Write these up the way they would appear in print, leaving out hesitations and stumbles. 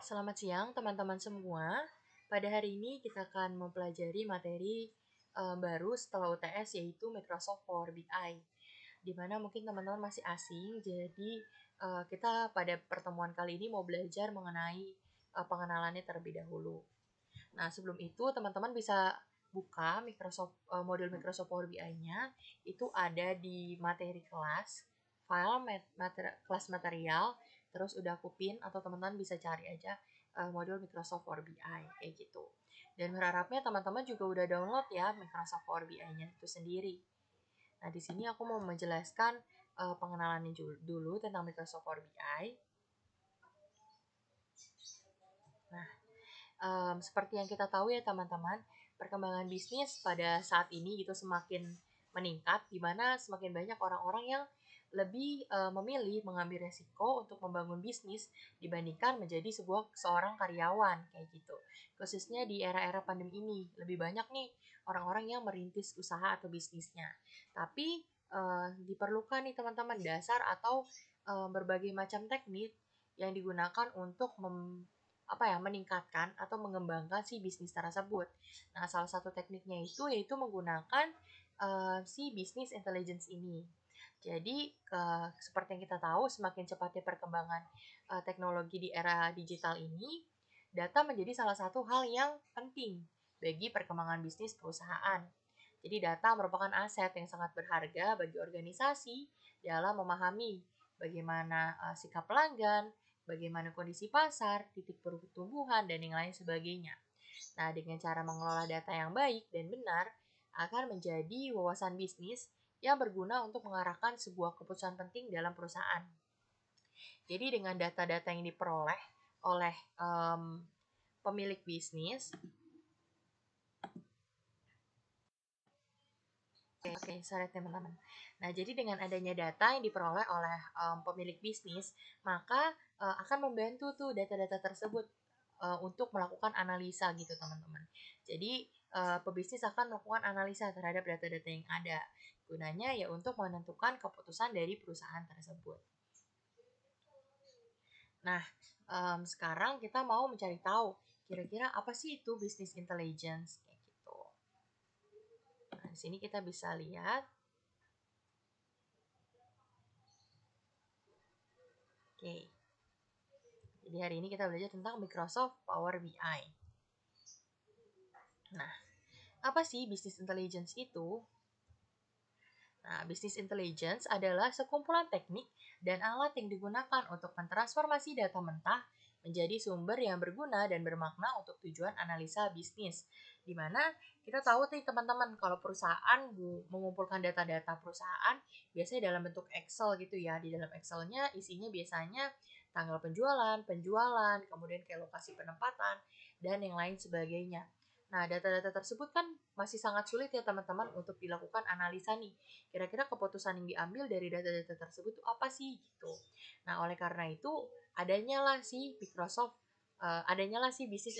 Selamat siang teman-teman semua. Pada hari ini kita akan mempelajari materi baru setelah UTS yaitu Microsoft Power BI. Di mana mungkin teman-teman masih asing, jadi kita pada pertemuan kali ini mau belajar mengenai pengenalannya terlebih dahulu. Nah, sebelum itu teman-teman bisa buka modul Microsoft Power BI-nya, itu ada di materi kelas, file kelas material, terus udah aku pin atau teman-teman bisa cari aja modul Microsoft Power BI kayak gitu. Dan berharapnya teman-teman juga udah download ya Microsoft Power BI-nya itu sendiri. Nah, di sini aku mau menjelaskan pengenalannya dulu tentang Microsoft Power BI. Nah, seperti yang kita tahu ya teman-teman, perkembangan bisnis pada saat ini gitu semakin meningkat, di mana semakin banyak orang-orang yang lebih memilih mengambil resiko untuk membangun bisnis dibandingkan menjadi seorang karyawan kayak gitu. Khususnya di era-era pandemi ini, lebih banyak nih orang-orang yang merintis usaha atau bisnisnya. Tapi diperlukan nih teman-teman dasar atau berbagai macam teknik yang digunakan untuk meningkatkan atau mengembangkan si bisnis tersebut. Nah, salah satu tekniknya itu yaitu menggunakan si bisnis intelligence ini. Jadi, seperti yang kita tahu, semakin cepatnya perkembangan teknologi di era digital ini, data menjadi salah satu hal yang penting bagi perkembangan bisnis perusahaan. Jadi, data merupakan aset yang sangat berharga bagi organisasi dalam memahami bagaimana sikap pelanggan, bagaimana kondisi pasar, titik pertumbuhan, dan yang lain sebagainya. Nah, dengan cara mengelola data yang baik dan benar, akan menjadi wawasan bisnis yang berguna untuk mengarahkan sebuah keputusan penting dalam perusahaan. Jadi dengan data-data yang diperoleh oleh pemilik bisnis, Oke, sorry teman-teman. Nah, jadi dengan adanya data yang diperoleh oleh pemilik bisnis, maka akan membantu tuh data-data tersebut untuk melakukan analisa gitu teman-teman. Jadi pebisnis akan melakukan analisa terhadap data-data yang ada. Gunanya ya untuk menentukan keputusan dari perusahaan tersebut. Nah, sekarang kita mau mencari tahu kira-kira apa sih itu business intelligence kayak gitu. Nah, di sini kita bisa lihat. Oke. Jadi hari ini kita belajar tentang Microsoft Power BI. Nah, apa sih business intelligence itu? Nah, business intelligence adalah sekumpulan teknik dan alat yang digunakan untuk mentransformasi data mentah menjadi sumber yang berguna dan bermakna untuk tujuan analisa bisnis. Dimana kita tahu nih teman-teman, kalau perusahaan mengumpulkan data-data perusahaan, biasanya dalam bentuk Excel gitu ya. Di dalam Excelnya isinya biasanya tanggal penjualan, kemudian kayak lokasi penempatan, dan yang lain sebagainya. Nah, data-data tersebut kan masih sangat sulit ya teman-teman untuk dilakukan analisa nih. Kira-kira keputusan yang diambil dari data-data tersebut itu apa sih gitu. Nah, oleh karena itu adanya lah si business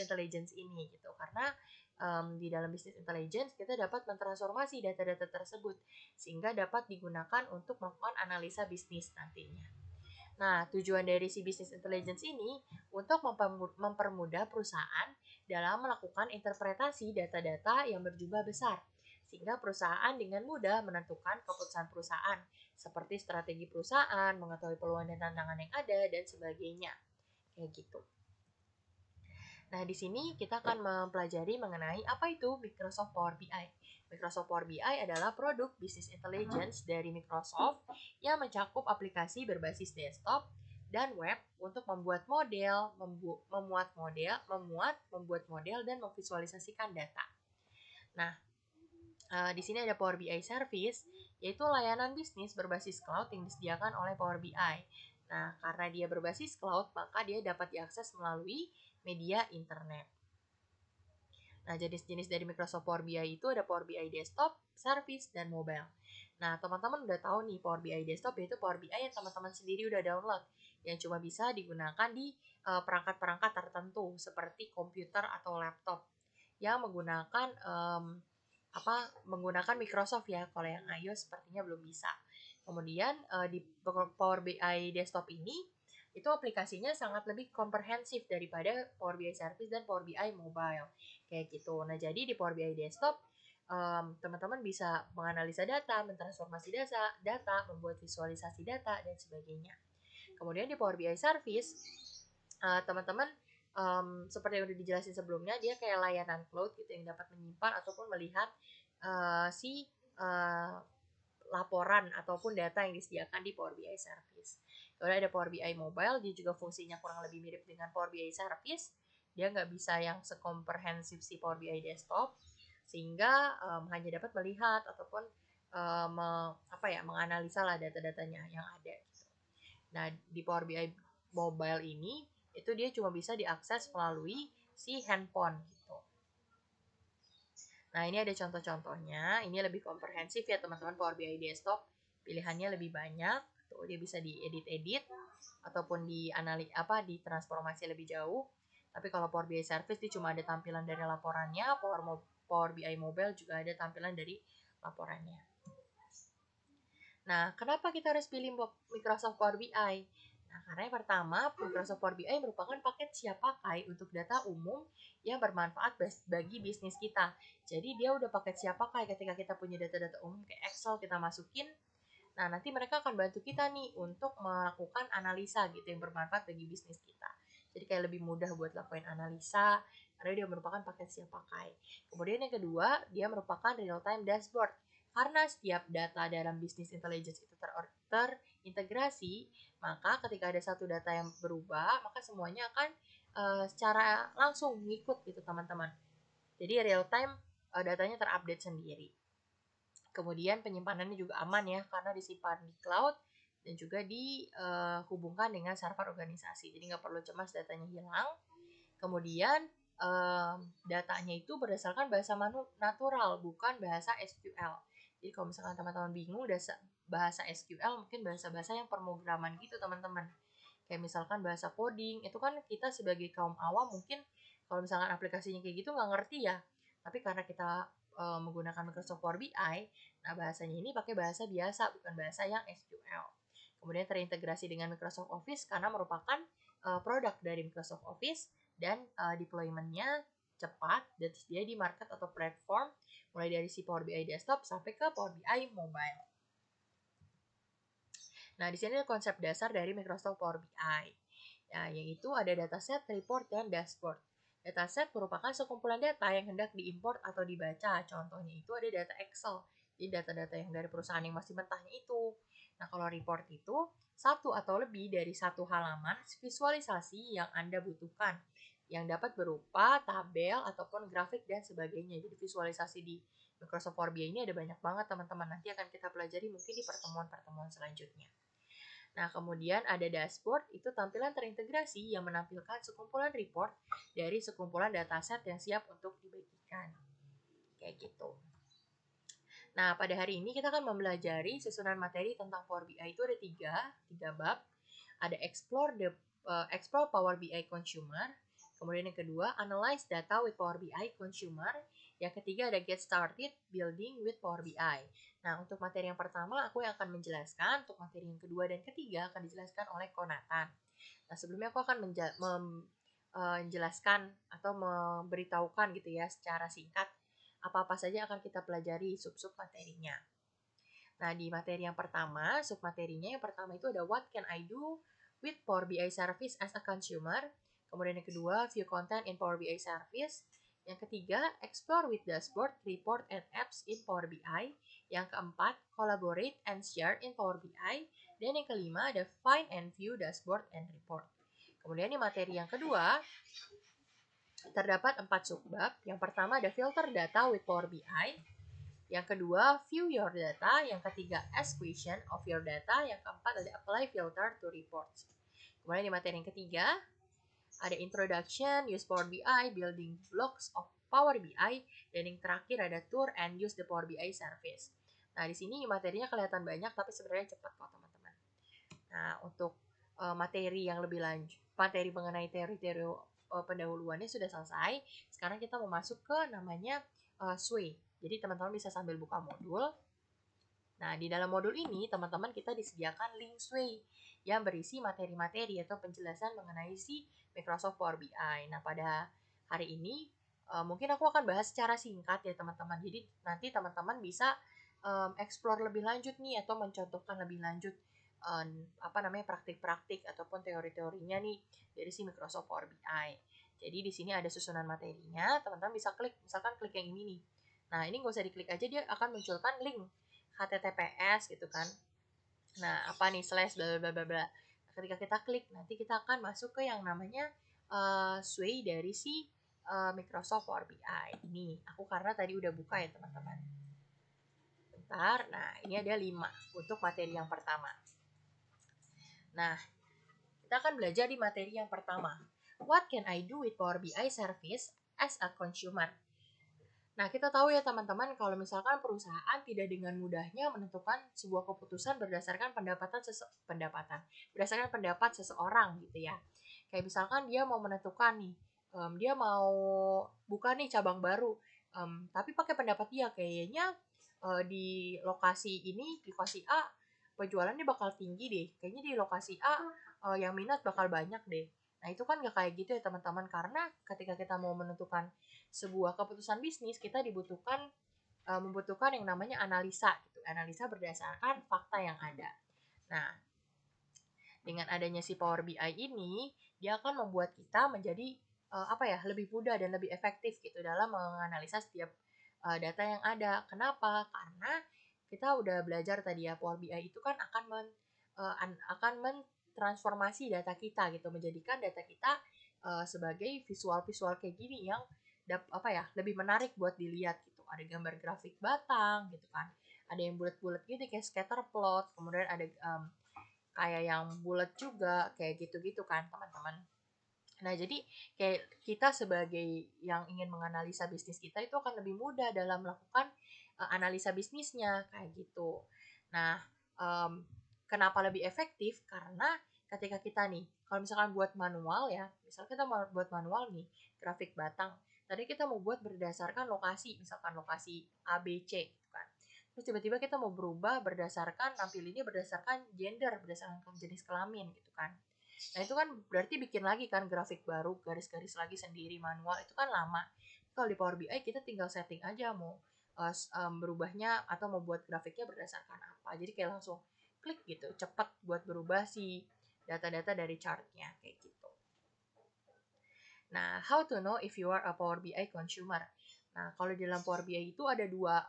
intelligence ini gitu. Karena di dalam business intelligence kita dapat mentransformasi data-data tersebut sehingga dapat digunakan untuk melakukan analisa bisnis nantinya. Nah, tujuan dari si business intelligence ini untuk mempermudah perusahaan dalam melakukan interpretasi data-data yang berjumlah besar, sehingga perusahaan dengan mudah menentukan keputusan perusahaan, seperti strategi perusahaan, mengetahui peluang dan tantangan yang ada, dan sebagainya. Kayak gitu. Nah, di sini kita akan mempelajari mengenai apa itu Microsoft Power BI. Microsoft Power BI adalah produk business intelligence dari Microsoft yang mencakup aplikasi berbasis desktop dan web untuk membuat model, membuat model dan memvisualisasikan data. Nah, di sini ada Power BI Service, yaitu layanan bisnis berbasis cloud yang disediakan oleh Power BI. Nah, karena dia berbasis cloud, maka dia dapat diakses melalui media internet. Nah, jenis-jenis dari Microsoft Power BI itu ada Power BI Desktop, Service, dan Mobile. Nah, teman-teman udah tahu nih Power BI Desktop yaitu Power BI yang teman-teman sendiri udah download, yang cuma bisa digunakan di perangkat-perangkat tertentu seperti komputer atau laptop yang menggunakan Microsoft ya. Kalau yang iOS sepertinya belum bisa. Kemudian di Power BI Desktop ini itu aplikasinya sangat lebih komprehensif daripada Power BI Service dan Power BI Mobile kayak gitu. Nah, jadi di Power BI Desktop teman-teman bisa menganalisa data, mentransformasi data, membuat visualisasi data dan sebagainya. Kemudian di Power BI Service teman-teman seperti yang udah dijelasin sebelumnya, dia kayak layanan cloud gitu yang dapat menyimpan ataupun melihat si laporan ataupun data yang disediakan di Power BI Service. Kemudian ada Power BI Mobile, dia juga fungsinya kurang lebih mirip dengan Power BI Service. Dia nggak bisa yang sekomprehensif si Power BI Desktop, sehingga hanya dapat melihat ataupun menganalisa lah data-datanya yang ada. Nah, di Power BI Mobile ini, itu dia cuma bisa diakses melalui si handphone gitu. Nah, ini ada contoh-contohnya. Ini lebih komprehensif ya teman-teman, Power BI Desktop. Pilihannya lebih banyak. Tuh, dia bisa diedit-edit ataupun ditransformasi lebih jauh. Tapi kalau Power BI Service dia cuma ada tampilan dari laporannya, Power BI Mobile juga ada tampilan dari laporannya. Nah, kenapa kita harus pilih Microsoft Power BI? Nah, karena yang pertama, Microsoft Power BI merupakan paket siap pakai untuk data umum yang bermanfaat bagi bisnis kita. Jadi dia udah paket siap pakai ketika kita punya data-data umum kayak Excel kita masukin. Nah, nanti mereka akan bantu kita nih untuk melakukan analisa gitu yang bermanfaat bagi bisnis kita. Jadi kayak lebih mudah buat lakuin analisa karena dia merupakan paket siap pakai. Kemudian yang kedua, dia merupakan real-time dashboard. Karena setiap data dalam bisnis intelligence itu terintegrasi, maka ketika ada satu data yang berubah, maka semuanya akan secara langsung ngikut gitu teman-teman. Jadi real time datanya terupdate sendiri. Kemudian penyimpanannya juga aman ya, karena disimpan di cloud dan juga dihubungkan dengan server organisasi. Jadi nggak perlu cemas datanya hilang. Kemudian datanya itu berdasarkan bahasa natural, bukan bahasa SQL. Jadi kalau misalkan teman-teman bingung bahasa SQL, mungkin bahasa-bahasa yang pemrograman gitu teman-teman. Kayak misalkan bahasa coding, itu kan kita sebagai kaum awam mungkin kalau misalkan aplikasinya kayak gitu nggak ngerti ya. Tapi karena kita menggunakan Microsoft Power BI, nah bahasanya ini pakai bahasa biasa, bukan bahasa yang SQL. Kemudian terintegrasi dengan Microsoft Office karena merupakan produk dari Microsoft Office dan deployment-nya cepat dan tersedia di market atau platform mulai dari si Power BI Desktop sampai ke Power BI Mobile. Nah, di sini ada konsep dasar dari Microsoft Power BI, ya, yaitu ada dataset, report, dan dashboard. Dataset merupakan sekumpulan data yang hendak diimport atau dibaca. Contohnya itu ada data Excel, jadi data-data yang dari perusahaan yang masih mentahnya itu. Nah, kalau report itu satu atau lebih dari satu halaman visualisasi yang Anda butuhkan, yang dapat berupa tabel ataupun grafik dan sebagainya. Jadi visualisasi di Microsoft Power BI ini ada banyak banget teman-teman. Nanti akan kita pelajari mungkin di pertemuan-pertemuan selanjutnya. Nah, kemudian ada dashboard, itu tampilan terintegrasi yang menampilkan sekumpulan report dari sekumpulan dataset yang siap untuk dibagikan. Kayak gitu. Nah, pada hari ini kita akan mempelajari susunan materi tentang Power BI itu ada tiga bab. Ada explore Power BI Consumer. Kemudian yang kedua, analyze data with Power BI Consumer. Yang ketiga ada get started building with Power BI. Nah, untuk materi yang pertama aku yang akan menjelaskan, untuk materi yang kedua dan ketiga akan dijelaskan oleh Konatan. Nah, sebelumnya aku akan menjelaskan atau memberitahukan gitu ya secara singkat apa-apa saja akan kita pelajari sub-sub materinya. Nah, di materi yang pertama, submaterinya yang pertama itu ada what can I do with Power BI Service as a consumer. Kemudian yang kedua, view content in Power BI Service. Yang ketiga, explore with dashboard, report, and apps in Power BI. Yang keempat, collaborate and share in Power BI. Dan yang kelima, ada find and view dashboard and report. Kemudian di materi yang kedua, terdapat 4 subbab. Yang pertama ada filter data with Power BI. Yang kedua, view your data. Yang ketiga, ask question of your data. Yang keempat, ada apply filter to reports. Kemudian di materi yang ketiga, ada introduction, use Power BI, building blocks of Power BI. Dan yang terakhir ada tour and use the Power BI service. Nah, di sini materinya kelihatan banyak, tapi sebenarnya cepat kok teman-teman. Nah, untuk materi yang lebih lanjut, materi mengenai teori-teori pendahuluannya sudah selesai. Sekarang kita mau masuk ke namanya SWE. Jadi teman-teman bisa sambil buka modul. Nah, di dalam modul ini, teman-teman kita disediakan link Sway yang berisi materi-materi atau penjelasan mengenai si Microsoft Power BI. Nah, pada hari ini, mungkin aku akan bahas secara singkat ya teman-teman. Jadi, nanti teman-teman bisa explore lebih lanjut nih atau mencontohkan lebih lanjut apa namanya praktik-praktik ataupun teori-teorinya nih dari si Microsoft Power BI. Jadi di sini ada susunan materinya, teman-teman bisa klik, misalkan klik yang ini nih. Nah, ini nggak usah diklik aja, dia akan munculkan link HTTPS gitu kan. Nah, apa nih slash bla bla bla bla. Ketika kita klik, nanti kita akan masuk ke yang namanya Sway dari si Microsoft Power BI. Ini aku karena tadi udah buka ya teman-teman. Bentar, nah ini ada 5 untuk materi yang pertama. Nah, kita akan belajar di materi yang pertama. What can I do with Power BI service as a consumer? Nah, kita tahu ya teman-teman kalau misalkan perusahaan tidak dengan mudahnya menentukan sebuah keputusan berdasarkan berdasarkan pendapat seseorang gitu ya. Kayak misalkan dia mau menentukan nih, dia mau buka nih cabang baru, tapi pakai pendapat dia kayaknya di lokasi ini, di lokasi A penjualannya bakal tinggi deh. Kayaknya di lokasi A yang minat bakal banyak deh. Nah, itu kan gak kayak gitu ya teman-teman, karena ketika kita mau menentukan sebuah keputusan bisnis, kita membutuhkan yang namanya analisa gitu. Analisa berdasarkan fakta yang ada. Nah, dengan adanya si Power BI ini, dia akan membuat kita menjadi apa ya, lebih mudah dan lebih efektif gitu dalam menganalisa setiap data yang ada. Kenapa? Karena kita udah belajar tadi ya, Power BI itu kan akan mentransformasi data kita gitu, menjadikan data kita sebagai visual-visual kayak gini yang apa ya, lebih menarik buat dilihat gitu. Ada gambar grafik batang gitu kan. Ada yang bulat-bulat gitu kayak scatter plot, kemudian ada kayak yang bulat juga kayak gitu-gitu kan teman-teman. Nah, jadi kayak kita sebagai yang ingin menganalisa bisnis kita itu akan lebih mudah dalam melakukan analisa bisnisnya kayak gitu. Nah, um, kenapa lebih efektif? Karena ketika kita nih, kalau misalkan buat manual ya, misal kita mau buat manual nih, grafik batang. Tadi kita mau buat berdasarkan lokasi, misalkan lokasi A, B, C gitu kan. Terus tiba-tiba kita mau berubah berdasarkan tampilinnya berdasarkan gender, berdasarkan jenis kelamin gitu kan. Nah, itu kan berarti bikin lagi kan grafik baru, garis-garis lagi sendiri manual, itu kan lama. Kalau di Power BI kita tinggal setting aja mau berubahnya atau mau buat grafiknya berdasarkan apa. Jadi kayak langsung klik gitu, cepat buat berubah si data-data dari chartnya kayak gitu. Nah, how to know if you are a Power BI consumer? Nah, kalau di dalam Power BI itu ada dua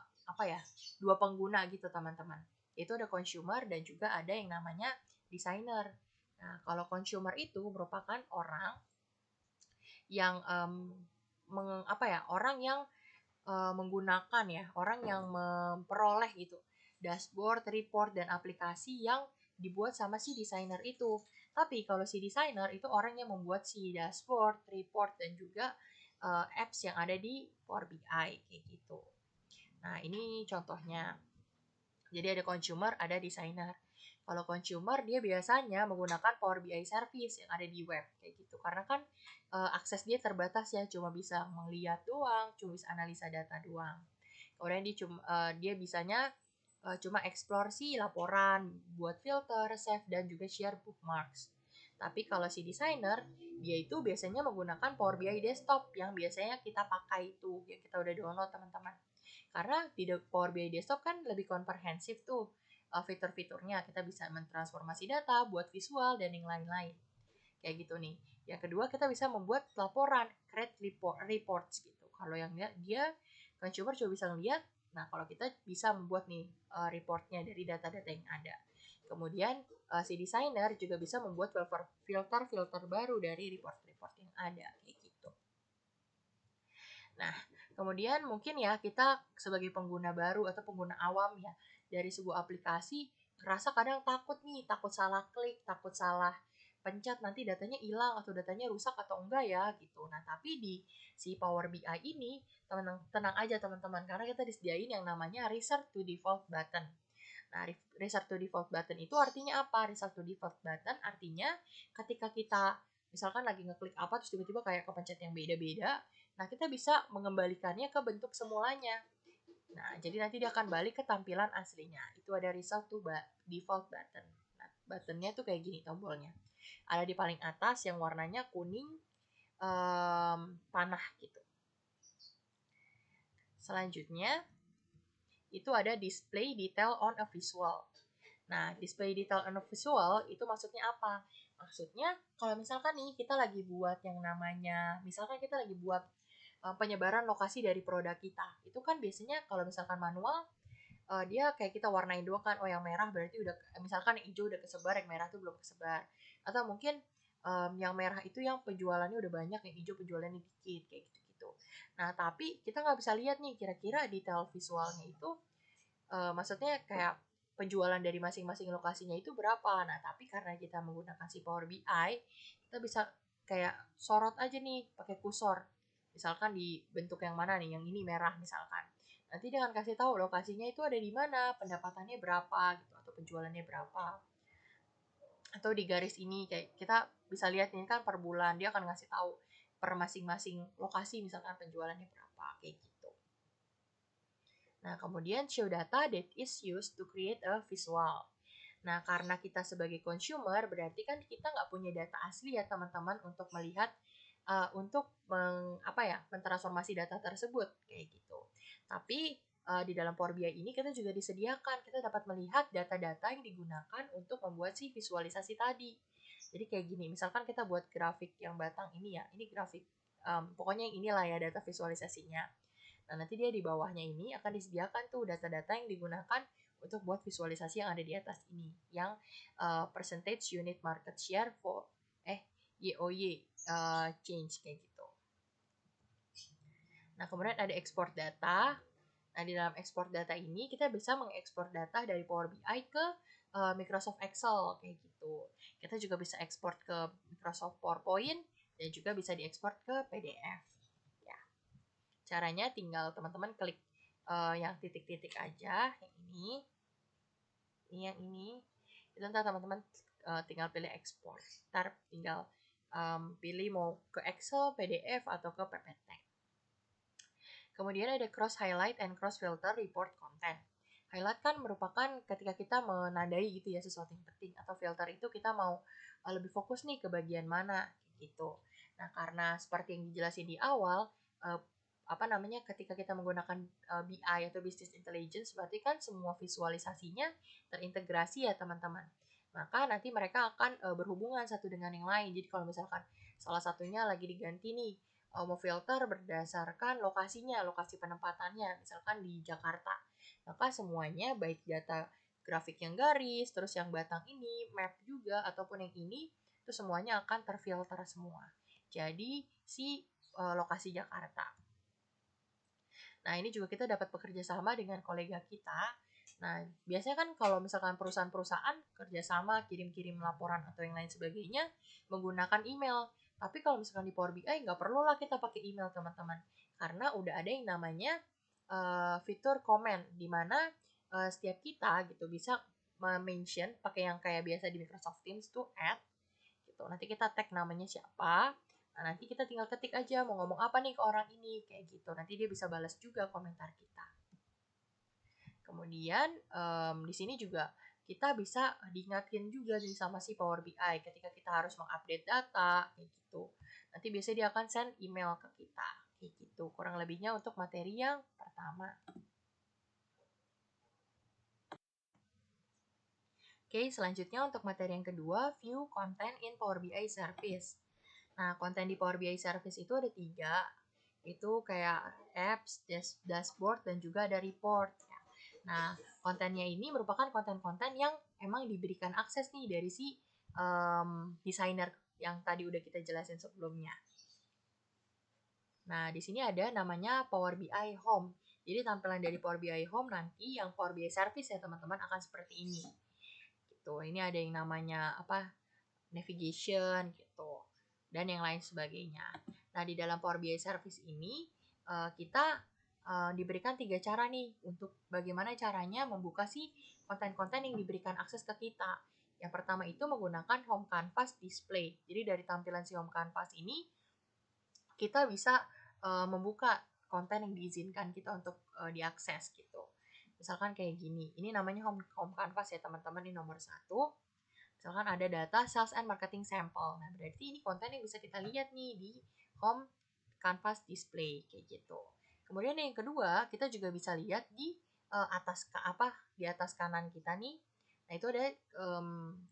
pengguna gitu teman-teman. Itu ada consumer dan juga ada yang namanya designer. Nah, kalau consumer itu merupakan orang yang orang yang menggunakan ya, orang yang memperoleh gitu dashboard, report dan aplikasi yang dibuat sama si desainer itu. Tapi kalau si desainer itu orang yang membuat si dashboard, report dan juga apps yang ada di Power BI kayak gitu. Nah, ini contohnya. Jadi ada consumer, ada designer. Kalau consumer dia biasanya menggunakan Power BI service yang ada di web kayak gitu. Karena kan akses dia terbatas ya, cuma bisa melihat doang, cuma bisa analisa data doang. Kemudian dia bisanya cuma eksplorasi laporan, buat filter, save dan juga share bookmarks. Tapi kalau si designer, dia itu biasanya menggunakan Power BI desktop yang biasanya kita pakai itu, yang kita udah download teman-teman. Karena di Power BI desktop kan lebih komprehensif tuh fitur-fiturnya. Kita bisa mentransformasi data, buat visual, dan yang lain-lain. Kayak gitu nih. Yang kedua, kita bisa membuat laporan, create reports gitu. Kalau yang dia consumer cuma bisa ngeliat, nah kalau kita bisa membuat nih reportnya dari data-data yang ada. Kemudian si desainer juga bisa membuat filter-filter baru dari report-report yang ada kayak gitu. Nah, kemudian mungkin ya kita sebagai pengguna baru atau pengguna awam ya dari sebuah aplikasi ngerasa kadang takut nih, takut salah klik, takut salah pencet nanti datanya hilang atau datanya rusak atau enggak ya gitu. Nah, tapi di si Power BI ini tenang aja teman-teman karena kita disediain yang namanya Reset to Default button. Nah, Reset to Default button itu artinya apa? Reset to Default button artinya ketika kita misalkan lagi ngeklik apa terus tiba-tiba kayak kepencet yang beda-beda, nah kita bisa mengembalikannya ke bentuk semulanya. Nah, jadi nanti dia akan balik ke tampilan aslinya. Itu ada result to default button. Nah, buttonnya tuh kayak gini tombolnya. Ada di paling atas yang warnanya kuning panah gitu. Selanjutnya itu ada display detail on a visual. Nah, display detail on a visual itu maksudnya apa? Maksudnya kalau misalkan nih kita lagi buat yang namanya, misalkan kita lagi buat penyebaran lokasi dari produk kita. Itu kan biasanya kalau misalkan manual dia kayak kita warnain doang kan, oh yang merah berarti udah, misalkan yang hijau udah kesebar, yang merah tuh belum kesebar. Atau mungkin yang merah itu yang penjualannya udah banyak, yang hijau penjualannya dikit, kayak gitu-gitu. Nah, tapi kita nggak bisa lihat nih kira-kira detail visualnya itu, maksudnya kayak penjualan dari masing-masing lokasinya itu berapa. Nah, tapi karena kita menggunakan si Power BI, kita bisa kayak sorot aja nih pakai kursor. Misalkan di bentuk yang mana nih, yang ini merah misalkan. Nanti dia akan kasih tahu lokasinya itu ada di mana, pendapatannya berapa gitu, atau penjualannya berapa. Atau di garis ini kayak kita bisa lihat ini kan per bulan, dia akan ngasih tahu per masing-masing lokasi misalkan penjualannya berapa, kayak gitu. Nah, kemudian show data that is used to create a visual. Nah, karena kita sebagai consumer, berarti kan kita nggak punya data asli ya teman-teman untuk melihat, untuk mentransformasi data tersebut, kayak gitu. Tapi di dalam Power BI ini kita juga disediakan, kita dapat melihat data-data yang digunakan untuk membuat si visualisasi tadi. Jadi kayak gini, misalkan kita buat grafik yang batang ini ya, ini grafik, pokoknya yang inilah ya data visualisasinya. Nah, nanti dia di bawahnya ini akan disediakan tuh data-data yang digunakan untuk buat visualisasi yang ada di atas ini, yang percentage unit market share for YOY change kayak gitu. Nah, kemudian ada export data. Nah, di dalam export data ini kita bisa mengekspor data dari Power BI ke Microsoft Excel kayak gitu. Kita juga bisa ekspor ke Microsoft PowerPoint dan juga bisa diekspor ke PDF. Ya. Caranya tinggal teman-teman klik yang titik-titik aja, yang ini yang ini. Itu ntar teman-teman tinggal pilih ekspor. Ntar tinggal pilih mau ke Excel, PDF, atau ke PPT. Kemudian ada cross highlight and cross filter report content. Highlight kan merupakan ketika kita menandai gitu ya sesuatu yang penting, atau filter itu kita mau lebih fokus nih ke bagian mana gitu. Nah, karena seperti yang dijelasin di awal, ketika kita menggunakan BI atau business intelligence, berarti kan semua visualisasinya terintegrasi ya teman-teman. Maka nanti mereka akan berhubungan satu dengan yang lain. Jadi kalau misalkan salah satunya lagi diganti nih, mau filter berdasarkan lokasinya, lokasi penempatannya, misalkan di Jakarta. Maka semuanya baik data grafik yang garis, terus yang batang ini, map juga, ataupun yang ini, itu semuanya akan terfilter semua. Jadi si lokasi Jakarta. Nah, ini juga kita dapat bekerja sama dengan kolega kita. Nah, biasanya kan kalau misalkan perusahaan-perusahaan kerjasama, kirim-kirim laporan atau yang lain sebagainya, menggunakan email. Tapi kalau misalkan di Power BI, nggak perlu lah kita pakai email, teman-teman. Karena udah ada yang namanya fitur comment, di mana setiap kita gitu bisa mention pakai yang kayak biasa di Microsoft Teams tuh add gitu. Nanti kita tag namanya siapa. Nah, nanti kita tinggal ketik aja mau ngomong apa nih ke orang ini kayak gitu. Nanti dia bisa balas juga komentar kita. Kemudian di sini juga kita bisa diingatkan juga nih sama si Power BI ketika kita harus mengupdate data kayak gitu. Nanti biasanya dia akan send email ke kita kayak gitu. Kurang lebihnya untuk materi yang pertama. Oke, selanjutnya untuk materi yang kedua, view content in Power BI Service. Nah, konten di Power BI Service itu ada 3, itu kayak apps, dashboard, dan juga ada report. Nah, kontennya ini merupakan konten-konten yang emang diberikan akses nih dari si desainer yang tadi udah kita jelasin sebelumnya. Nah, di sini ada namanya Power BI Home. Jadi tampilan dari Power BI Home nanti yang Power BI Service ya teman-teman akan seperti ini. Gitu. Ini ada yang namanya navigation gitu dan yang lain sebagainya. Nah, di dalam Power BI Service ini kita diberikan 3 cara nih untuk bagaimana caranya membuka si konten-konten yang diberikan akses ke kita. Yang pertama itu menggunakan Home Canvas Display. Jadi dari tampilan si Home Canvas ini kita bisa membuka konten yang diizinkan kita untuk diakses gitu. Misalkan kayak gini, ini namanya home canvas ya teman-teman, ini nomor 1. Misalkan ada data sales and marketing sample. Nah, berarti ini konten yang bisa kita lihat nih di home canvas display kayak gitu. Kemudian yang kedua, kita juga bisa lihat di di atas kanan kita nih. Nah, itu ada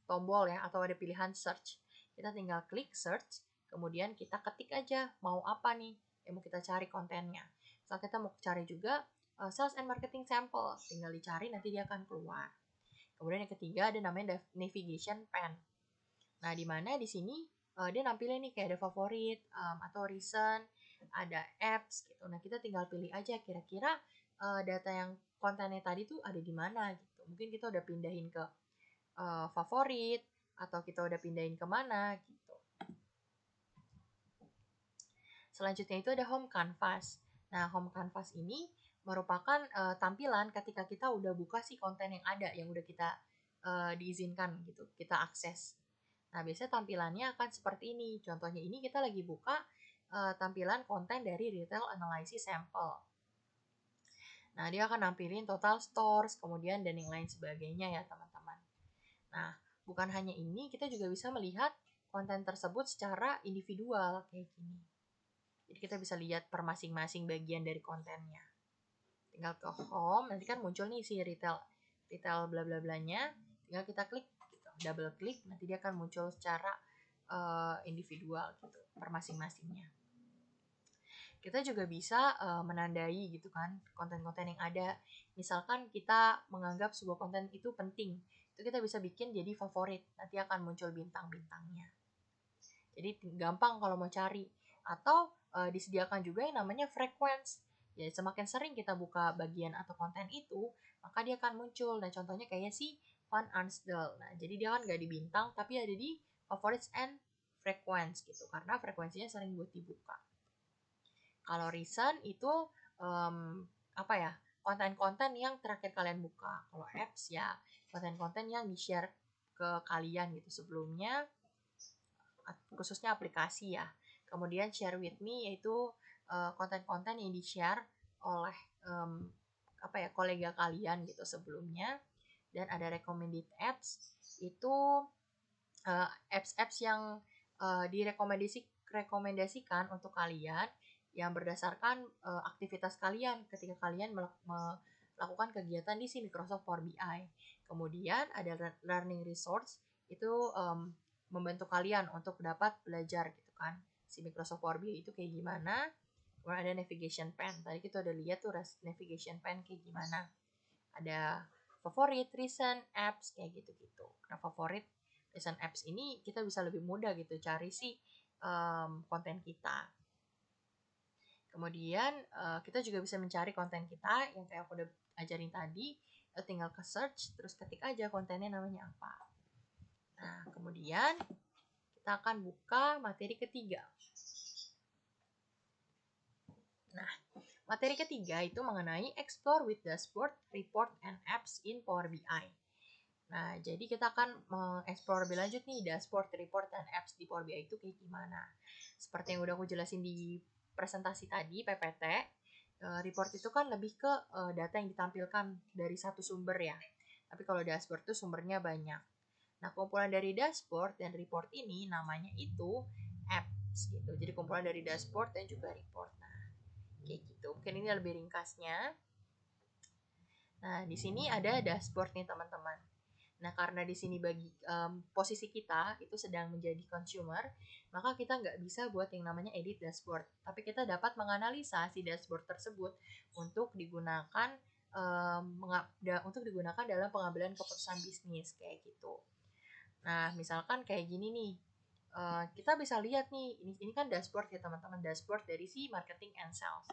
tombol ya, atau ada pilihan search. Kita tinggal klik search, kemudian kita ketik aja mau apa nih yang mau kita cari kontennya. Misal kita mau cari juga sales and marketing sample, tinggal dicari, nanti dia akan keluar. Kemudian yang ketiga ada namanya navigation pen. Nah, di mana di sini dia nampilin nih kayak ada favorit atau recent, ada apps gitu. Nah, kita tinggal pilih aja kira-kira data yang kontennya tadi tuh ada di mana gitu. Mungkin kita udah pindahin ke favorit atau kita udah pindahin kemana gitu. Selanjutnya itu ada home canvas. Nah, home canvas ini merupakan tampilan ketika kita udah buka si konten yang ada, yang udah kita diizinkan gitu, kita akses. Nah, biasanya tampilannya akan seperti ini. Contohnya ini kita lagi buka tampilan konten dari retail analysis sample. Nah, dia akan nampilin total stores, kemudian dan yang lain sebagainya ya teman-teman. Nah, bukan hanya ini, kita juga bisa melihat konten tersebut secara individual kayak gini. Jadi kita bisa lihat per masing-masing bagian dari kontennya. Tinggal ke home, nanti kan muncul nih si retail bla bla blanya. Tinggal kita klik, gitu, double klik, nanti dia akan muncul secara individual gitu per masing-masingnya. Kita juga bisa menandai gitu kan konten-konten yang ada. Misalkan kita menganggap sebuah konten itu penting, itu kita bisa bikin jadi favorit. Nanti akan muncul bintang-bintangnya. Jadi gampang kalau mau cari. Atau disediakan juga yang namanya frequency. Ya, semakin sering kita buka bagian atau konten itu, maka dia akan muncul. Nah, contohnya kayak si Van Ansdel. Nah, jadi dia kan nggak di bintang, tapi ada di favorites and frequency gitu. Karena frekuensinya sering buat dibuka. Kalau recent itu apa ya, konten-konten yang terakhir kalian buka. Kalau apps ya konten-konten yang di-share ke kalian gitu sebelumnya, khususnya aplikasi ya. Kemudian share with me yaitu konten-konten yang di-share oleh kolega kalian gitu sebelumnya. Dan ada recommended apps, itu apps-apps yang direkomendasikan untuk kalian yang berdasarkan aktivitas kalian ketika kalian melakukan kegiatan di si Microsoft Power BI. Kemudian ada learning resource, itu membantu kalian untuk dapat belajar gitu kan. Si Microsoft Power BI itu kayak gimana. Kemudian ada navigation pen. Tadi kita udah lihat tuh navigation pen kayak gimana. Ada favorit, recent, apps kayak gitu-gitu. Nah, favorit, recent, apps ini kita bisa lebih mudah gitu cari si konten kita. Kemudian kita juga bisa mencari konten kita yang kayak aku udah ajarin tadi. Tinggal ke search, terus ketik aja kontennya namanya apa. Nah, kemudian kita akan buka materi ketiga. Nah, materi ketiga itu mengenai explore with dashboard, report, and apps in Power BI. Nah, jadi kita akan mengeksplor lebih lanjut nih dashboard, report, dan apps di Power BI itu kayak gimana. Seperti yang udah aku jelasin di presentasi tadi, PPT, report itu kan lebih ke data yang ditampilkan dari satu sumber ya. Tapi kalau dashboard itu sumbernya banyak. Nah, kumpulan dari dashboard dan report ini namanya itu apps gitu. Jadi kumpulan dari dashboard dan juga report. Nah, kayak gitu. Mungkin ini lebih ringkasnya. Nah, di sini ada dashboard nih teman-teman. Nah, karena di sini bagi posisi kita itu sedang menjadi consumer, maka kita nggak bisa buat yang namanya edit dashboard. Tapi kita dapat menganalisa si dashboard tersebut untuk digunakan dalam pengambilan keputusan bisnis kayak gitu. Nah, misalkan kayak gini nih, kita bisa lihat nih, ini kan dashboard ya teman-teman, dashboard dari si marketing and sales.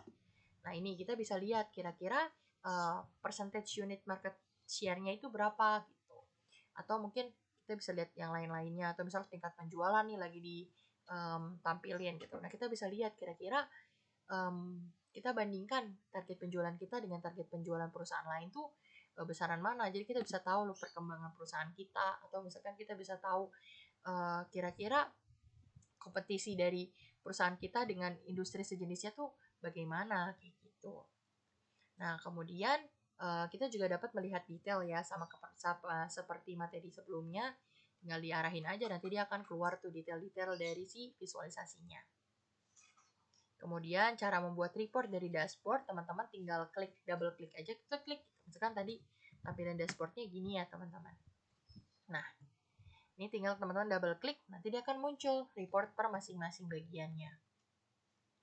Nah, ini kita bisa lihat kira-kira percentage unit market share-nya itu berapa gitu. Atau mungkin kita bisa lihat yang lain-lainnya, atau misalnya tingkat penjualan nih lagi ditampilin gitu. Nah, kita bisa lihat kira-kira kita bandingkan target penjualan kita dengan target penjualan perusahaan lain tuh besaran mana. Jadi kita bisa tahu loh perkembangan perusahaan kita, atau misalkan kita bisa tahu kira-kira kompetisi dari perusahaan kita dengan industri sejenisnya tuh bagaimana kayak gitu. gitu. Nah, kemudian kita juga dapat melihat detail ya sama seperti materi sebelumnya. Tinggal diarahin aja, nanti dia akan keluar tuh detail-detail dari si visualisasinya. Kemudian cara membuat report dari dashboard, teman-teman tinggal double klik aja, kita klik. Misalkan tadi tampilan dashboardnya gini ya teman-teman. Nah, ini tinggal teman-teman double klik, nanti dia akan muncul report per masing-masing bagiannya.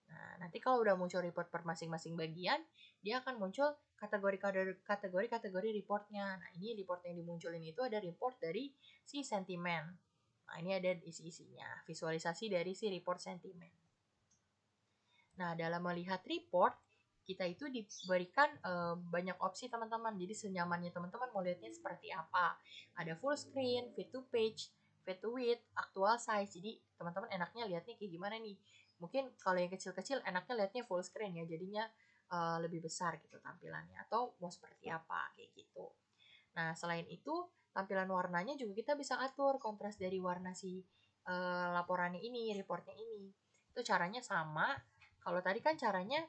Nah, nanti kalau udah muncul report per masing-masing bagian, dia akan muncul kategori reportnya. Nah, ini report yang dimunculin itu ada report dari si sentimen. Nah, ini ada isi-isinya, visualisasi dari si report sentimen. Nah, dalam melihat report, kita itu diberikan banyak opsi teman-teman. Jadi senyamannya teman-teman mau lihatnya seperti apa. Ada full screen, fit to page, fit to width, actual size. Jadi teman-teman enaknya lihatnya kayak gimana nih. Mungkin kalau yang kecil-kecil enaknya lihatnya full screen ya. Jadinya lebih besar gitu tampilannya. Atau mau seperti apa kayak gitu. Nah, selain itu tampilan warnanya juga kita bisa atur kontras dari warna si laporannya ini, reportnya ini. Itu caranya sama. Kalau tadi kan caranya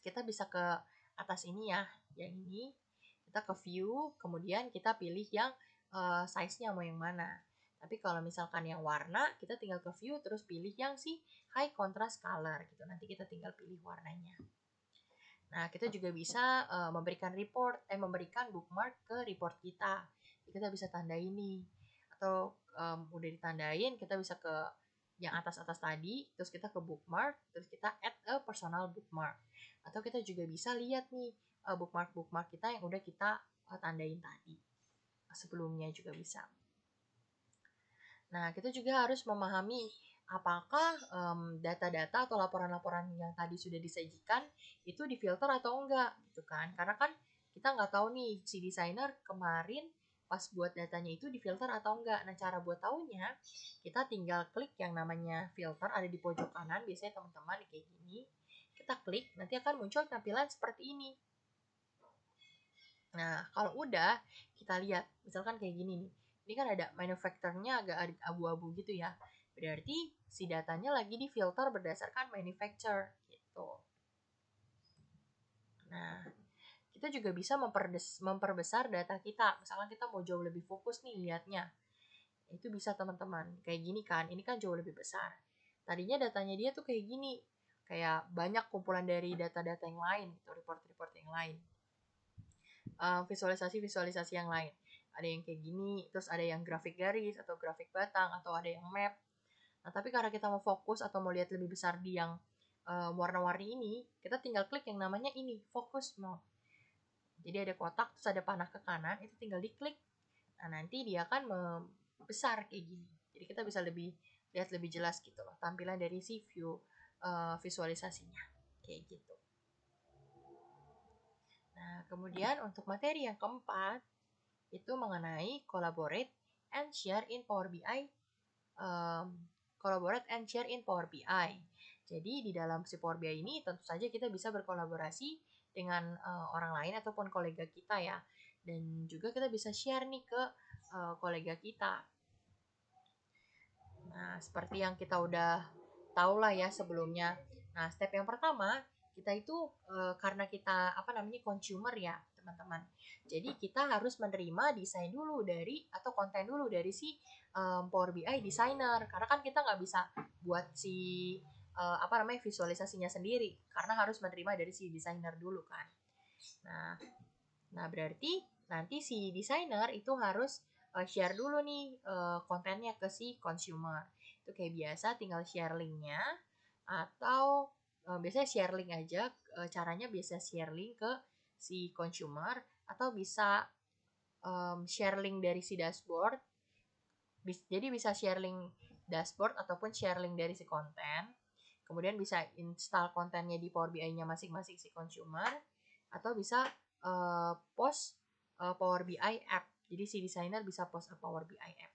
kita bisa ke atas ini ya, yang ini. Kita ke view, kemudian kita pilih yang size-nya mau yang mana. Tapi kalau misalkan yang warna, kita tinggal ke view, terus pilih yang si high contrast color gitu. Nanti kita tinggal pilih warnanya. Nah, kita juga bisa memberikan bookmark ke report kita. Jadi kita bisa tanda ini. Atau udah ditandain, kita bisa ke yang atas-atas tadi, terus kita ke bookmark, terus kita add a personal bookmark. Atau kita juga bisa lihat nih bookmark-bookmark kita yang udah kita tandain tadi. Sebelumnya juga bisa. Nah, kita juga harus memahami apakah data-data atau laporan-laporan yang tadi sudah disajikan itu difilter atau enggak, gitu kan? Karena kan kita nggak tahu nih si desainer kemarin pas buat datanya itu difilter atau enggak. Nah, cara buat taunya, kita tinggal klik yang namanya filter ada di pojok kanan, biasanya teman-teman kayak gini. Kita klik, nanti akan muncul tampilan seperti ini. Nah, kalau udah, kita lihat, misalkan kayak gini nih. Ini kan ada manufacturer-nya agak abu-abu gitu ya. Berarti si datanya lagi difilter berdasarkan manufacturer gitu. Nah, kita juga bisa memperbesar data kita. Misalkan kita mau jauh lebih fokus nih lihatnya. Itu bisa teman-teman. Kayak gini kan, ini kan jauh lebih besar. Tadinya datanya dia tuh kayak gini. Kayak banyak kumpulan dari data-data yang lain, gitu, report-report yang lain. Visualisasi-visualisasi yang lain. Ada yang kayak gini, terus ada yang grafik garis atau grafik batang atau ada yang map. Nah, tapi karena kita mau fokus atau mau lihat lebih besar di yang warna-warni ini, kita tinggal klik yang namanya ini, focus mode. Jadi ada kotak, terus ada panah ke kanan, itu tinggal diklik. Nah, nanti dia akan membesar kayak gini. Jadi kita bisa lihat lebih jelas gitu loh, tampilan dari si visualisasinya. Kayak gitu. Nah, kemudian untuk materi yang keempat, itu mengenai collaborate and share in Power BI. Collaborate and share in Power BI. Jadi di dalam si Power BI ini tentu saja kita bisa berkolaborasi dengan orang lain ataupun kolega kita ya. Dan juga kita bisa share nih ke kolega kita. Nah, seperti yang kita udah tahu lah ya sebelumnya. Nah, step yang pertama, kita itu karena kita consumer ya, teman-teman. Jadi kita harus menerima desain dulu dari atau konten dulu dari si Power BI designer. Karena kan kita nggak bisa buat si visualisasinya sendiri karena harus menerima dari si desainer dulu kan. Nah, berarti nanti si desainer itu harus share dulu nih kontennya ke si consumer. Itu kayak biasa tinggal share linknya atau biasanya share link aja. Caranya biasa share link ke si consumer atau bisa share link dari si dashboard. Jadi bisa share link dashboard ataupun share link dari si konten. Kemudian bisa install kontennya di Power BI-nya masing-masing si consumer atau bisa post Power BI app. Jadi si desainer bisa post ke Power BI app.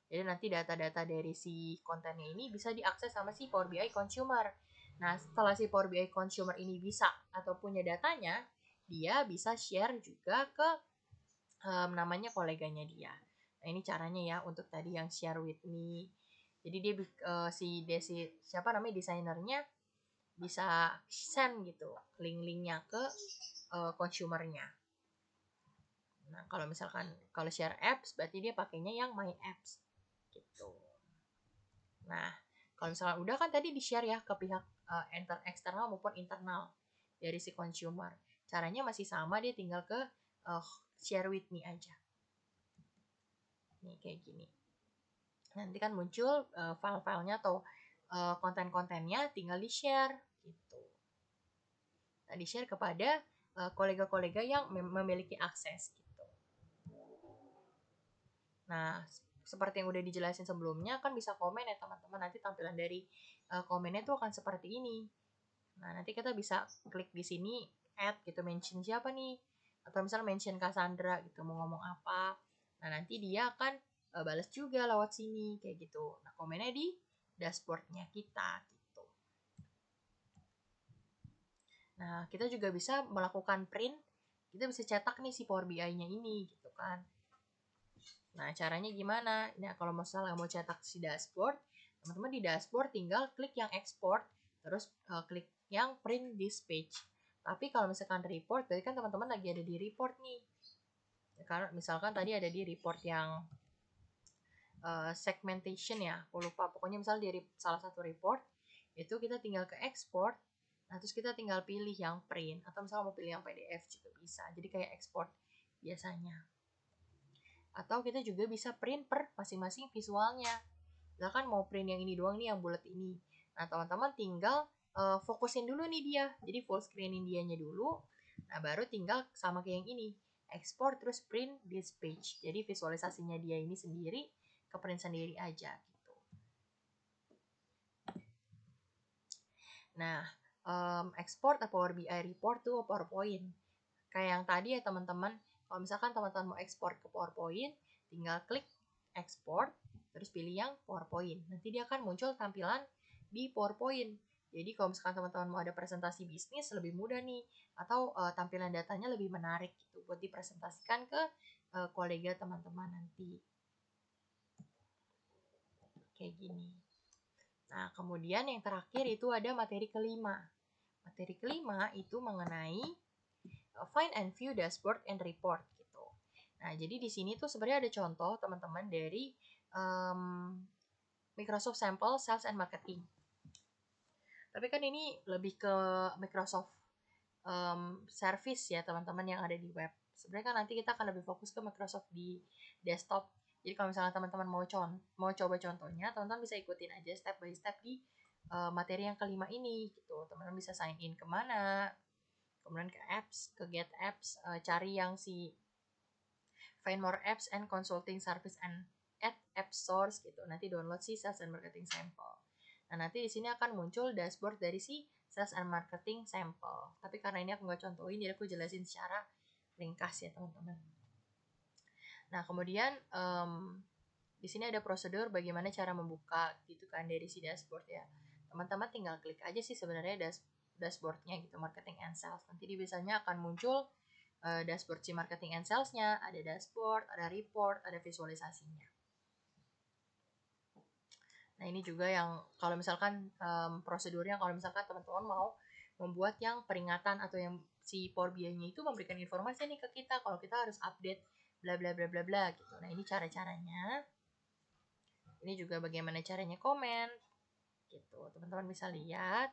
Jadi nanti data-data dari si kontennya ini bisa diakses sama si Power BI consumer. Nah, setelah si Power BI consumer ini bisa atau punya datanya, dia bisa share juga ke namanya koleganya dia. Nah, ini caranya ya untuk tadi yang share with me. Jadi dia si desainernya bisa send gitu link-linknya ke consumernya. Nah, kalau misalkan kalau share apps berarti dia pakainya yang My Apps gitu. Nah, kalau misalkan udah kan tadi di-share ya ke pihak eksternal maupun internal dari si consumer. Caranya masih sama, dia tinggal ke share with me aja. Nih kayak gini. Nanti kan muncul file-filenya atau konten-kontennya tinggal di-share gitu. Nah, di-share kepada kolega-kolega yang memiliki akses gitu. Nah, seperti yang udah dijelasin sebelumnya kan bisa komen ya teman-teman. Nanti tampilan dari komennya tuh akan seperti ini. Nah, nanti kita bisa klik di sini add gitu, mention siapa nih, atau misalnya mention Cassandra gitu, mau ngomong apa. Nah, nanti dia akan balas juga lewat sini kayak gitu. Nah, komennya di dashboardnya kita gitu. Nah, kita juga bisa melakukan print. Kita bisa cetak nih si Power BI-nya ini gitu kan. Nah, caranya gimana? Nah, kalau misalnya mau cetak si dashboard, teman-teman di dashboard tinggal klik yang export, terus klik yang print this page. Tapi kalau misalkan report, berarti kan teman-teman lagi ada di report nih. Karena misalkan tadi ada di report yang segmentation ya, aku lupa. Pokoknya misalnya di salah satu report, itu kita tinggal ke export, nah terus kita tinggal pilih yang print, atau misalnya mau pilih yang PDF juga bisa. Jadi kayak export biasanya. Atau kita juga bisa print per masing-masing visualnya. Misalkan mau print yang ini doang nih, yang bulat ini. Nah, teman-teman tinggal fokusin dulu nih dia. Jadi full screenin dianya dulu. Nah, baru tinggal sama kayak yang ini. Export terus print this page. Jadi visualisasinya dia ini sendiri, ke print sendiri aja gitu. Nah, export atau Power BI report tuh PowerPoint. Kayak yang tadi ya teman-teman, kalau misalkan teman-teman mau ekspor ke PowerPoint, tinggal klik export, terus pilih yang PowerPoint. Nanti dia akan muncul tampilan di PowerPoint. Jadi kalau misalkan teman-teman mau ada presentasi bisnis, lebih mudah nih. Atau tampilan datanya lebih menarik gitu buat dipresentasikan ke kolega teman-teman nanti. Kayak gini. Nah, kemudian yang terakhir itu ada materi kelima. Materi kelima itu mengenai find and view dashboard and report gitu. Nah, jadi di sini tuh sebenarnya ada contoh teman-teman dari Microsoft Sample Sales and Marketing. Tapi kan ini lebih ke Microsoft Service ya teman-teman yang ada di web. Sebenarnya kan nanti kita akan lebih fokus ke Microsoft di desktop. Jadi kalau misalnya teman-teman mau coba contohnya, teman-teman bisa ikutin aja step by step di materi yang kelima ini gitu. Teman-teman bisa sign in kemana, kemudian ke apps, ke get apps, cari yang si find more apps and consulting service and add app source gitu. Nanti download si sales and marketing sample. Nah, nanti di sini akan muncul dashboard dari si sales and marketing sample. Tapi karena ini aku nggak contohin, jadi aku jelasin secara ringkas ya teman-teman. Nah, kemudian di sini ada prosedur bagaimana cara membuka gitu kan dari si dashboard ya. Teman-teman tinggal klik aja sih sebenarnya dashboardnya gitu, marketing and sales. Nanti di biasanya akan muncul dashboard si marketing and sales-nya, ada dashboard, ada report, ada visualisasinya. Nah, ini juga yang kalau misalkan prosedurnya, kalau misalkan teman-teman mau membuat yang peringatan atau yang si Power BI-nya itu memberikan informasi nih ke kita kalau kita harus update bla bla bla bla bla gitu. Nah, ini cara-caranya. Ini juga bagaimana caranya komen gitu. Teman-teman bisa lihat.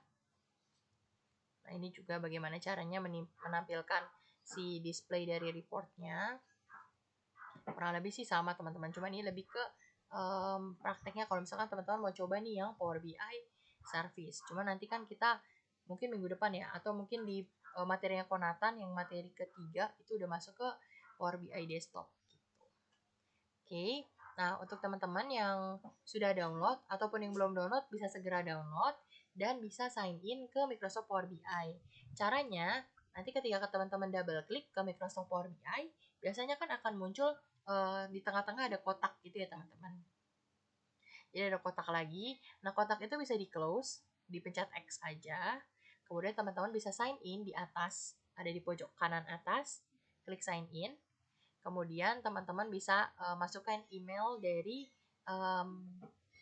Nah, ini juga bagaimana caranya menampilkan si display dari reportnya. Kurang lebih sih sama teman-teman, cuman ini lebih ke prakteknya kalau misalkan teman-teman mau coba nih yang Power BI service. Cuman nanti kan kita mungkin minggu depan ya, atau mungkin di materinya Konatan yang materi ketiga itu udah masuk ke Power BI desktop gitu. Oke. Nah, untuk teman-teman yang sudah download ataupun yang belum download bisa segera download dan bisa sign in ke Microsoft Power BI. Caranya, nanti ketika teman-teman double klik ke Microsoft Power BI, biasanya kan akan muncul di tengah-tengah ada kotak gitu ya teman-teman. Jadi ada kotak lagi. Nah, kotak itu bisa di close, dipencet X aja. Kemudian teman-teman bisa sign in di atas, ada di pojok kanan atas, klik sign in. Kemudian teman-teman bisa masukkan email dari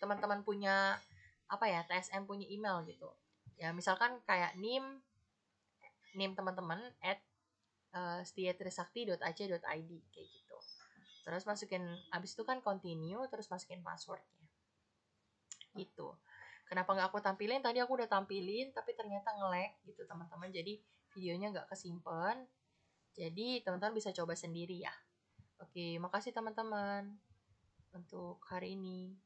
teman-teman punya apa ya, TSM punya email gitu. Ya misalkan kayak nim teman-teman at @setiatrisakti.ac.id kayak gitu. Terus masukin, abis itu kan continue, terus masukin passwordnya gitu. Kenapa nggak aku tampilin? Tadi aku udah tampilin tapi ternyata nge-lag gitu teman-teman, jadi videonya nggak kesimpan. Jadi teman-teman bisa coba sendiri ya. Oke, makasih teman-teman untuk hari ini.